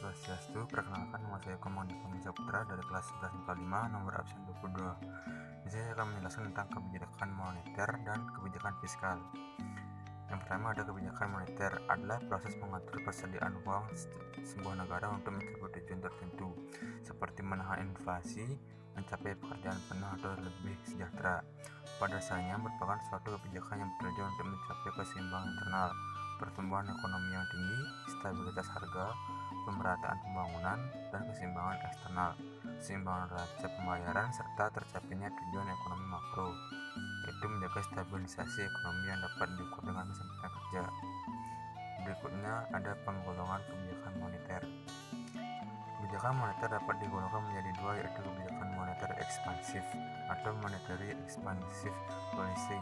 Swastiastu. Perkenalkan, nama saya Komandika Putra dari kelas 11 IPA 5 nomor absen 22. Di sini saya akan menjelaskan tentang kebijakan moneter dan kebijakan fiskal. Yang pertama, ada kebijakan moneter adalah proses mengatur persediaan uang sebuah negara untuk mencapai tujuan tertentu, seperti menahan inflasi, mencapai pekerjaan penuh atau lebih sejahtera. Pada dasarnya merupakan suatu kebijakan yang bertujuan untuk mencapai keseimbangan internal, pertumbuhan ekonomi yang tinggi, stabilitas harga, pemerataan pembangunan, dan keseimbangan eksternal, keseimbangan neraca pembayaran, serta tercapainya tujuan ekonomi makro, yaitu menjaga stabilisasi ekonomi yang dapat diukur dengan kesempatan kerja. Berikutnya ada penggolongan kebijakan moneter. Kebijakan moneter dapat digolongkan menjadi dua, yaitu kebijakan moneter ekspansif atau monetary expansive policy,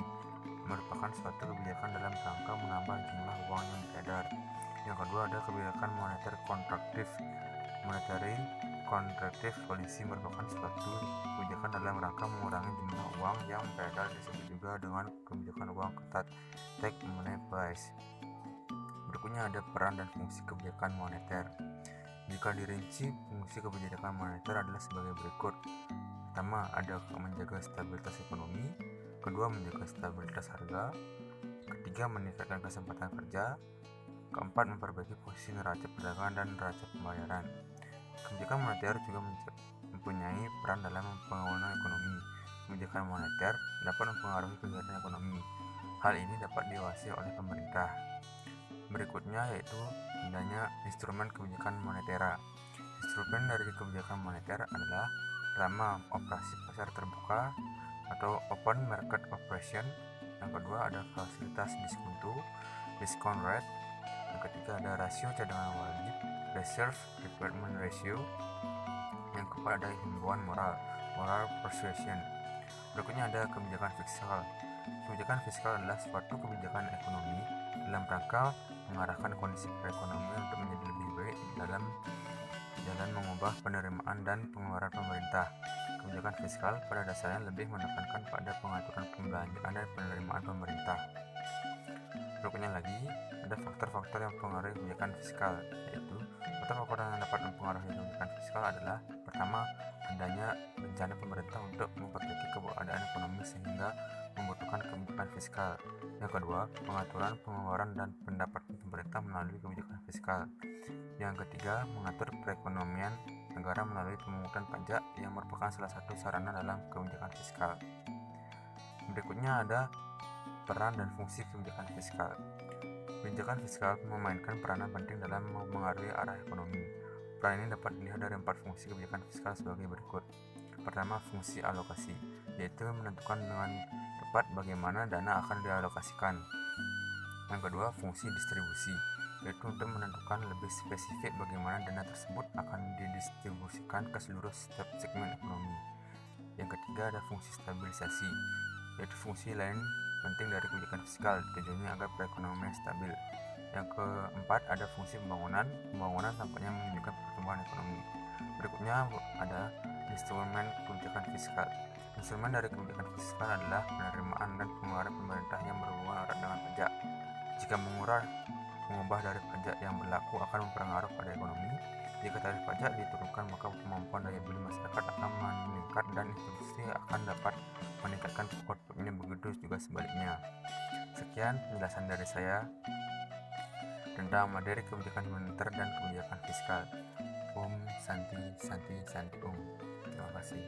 merupakan suatu kebijakan dalam rangka menambah jumlah uang yang beredar. Yang kedua ada kebijakan moneter kontraktif. Monetary contractive policy merupakan suatu kebijakan dalam rangka mengurangi jumlah uang yang beredar, disebut juga dengan kebijakan uang ketat, tight money price. Berikutnya ada peran dan fungsi kebijakan moneter. Jika dirinci, fungsi kebijakan moneter adalah sebagai berikut. Pertama, ada menjaga stabilitas ekonomi. Kedua, menjaga stabilitas harga. Ketiga, meningkatkan kesempatan kerja. Keempat, memperbaiki posisi neraca perdagangan dan neraca pembayaran. Kebijakan moneter juga mempunyai peran dalam pembangunan ekonomi. Kebijakan moneter dapat mempengaruhi kegiatan ekonomi. Hal ini dapat diawasi oleh pemerintah. Berikutnya yaitu adanya instrumen kebijakan monetera. Instrumen dari kebijakan moneter adalah pertama, operasi pasar terbuka atau open market operation. Yang kedua ada fasilitas discount rate. Yang ketiga ada rasio cadangan wajib, reserve requirement ratio. Yang keempat ada himbauan moral persuasion. Berikutnya ada kebijakan fiskal. Kebijakan fiskal adalah suatu kebijakan ekonomi dalam rangka mengarahkan kondisi perekonomian untuk menjadi lebih baik dalam mengubah penerimaan dan pengeluaran pemerintah. Kebijakan fiskal pada dasarnya lebih menekankan pada pengaturan pembelanjaan dan penerimaan pemerintah. Berikutnya lagi ada faktor-faktor yang mempengaruhi kebijakan fiskal, yaitu faktor-faktor yang dapat mempengaruhi kebijakan fiskal adalah pertama, adanya rencana pemerintah untuk memperbaiki keadaan ekonomi sehingga membutuhkan kebijakan fiskal. Yang kedua, pengaturan pengeluaran dan pendapatan pemerintah melalui kebijakan fiskal. Yang ketiga, mengatur perekonomian negara melalui pemungutan pajak yang merupakan salah satu sarana dalam kebijakan fiskal. Berikutnya ada peran dan fungsi kebijakan fiskal. Kebijakan fiskal memainkan peranan penting dalam mempengaruhi arah ekonomi. Peran ini dapat dilihat dari 4 fungsi kebijakan fiskal sebagai berikut. Pertama, fungsi alokasi, yaitu menentukan dengan tepat bagaimana dana akan dialokasikan. Yang kedua, fungsi distribusi, yaitu untuk menentukan lebih spesifik bagaimana dana tersebut akan didistribusikan ke seluruh setiap segmen ekonomi. Yang ketiga ada fungsi stabilisasi, yaitu fungsi lain penting dari kebijakan fiskal, tujuannya agar perekonomian stabil. Yang keempat ada fungsi pembangunan. Pembangunan tampaknya menunjukkan pertumbuhan ekonomi. Berikutnya ada instrumen kebijakan fiskal. Instrumen dari kebijakan fiskal adalah penerimaan dan pengeluaran pemerintah yang berhubungan erat dengan pajak. Jika mengubah dari pajak yang berlaku akan mempengaruhi pada ekonomi. Jika tarif pajak diturunkan, maka kemampuan daya beli masyarakat akan meningkat dan industri akan dapat meningkatkan outputnya, begitu juga sebaliknya. Sekian penjelasan dari saya tentang materi kebijakan moneter dan kebijakan fiskal. Om Santi Santi Santi Om. Terima kasih.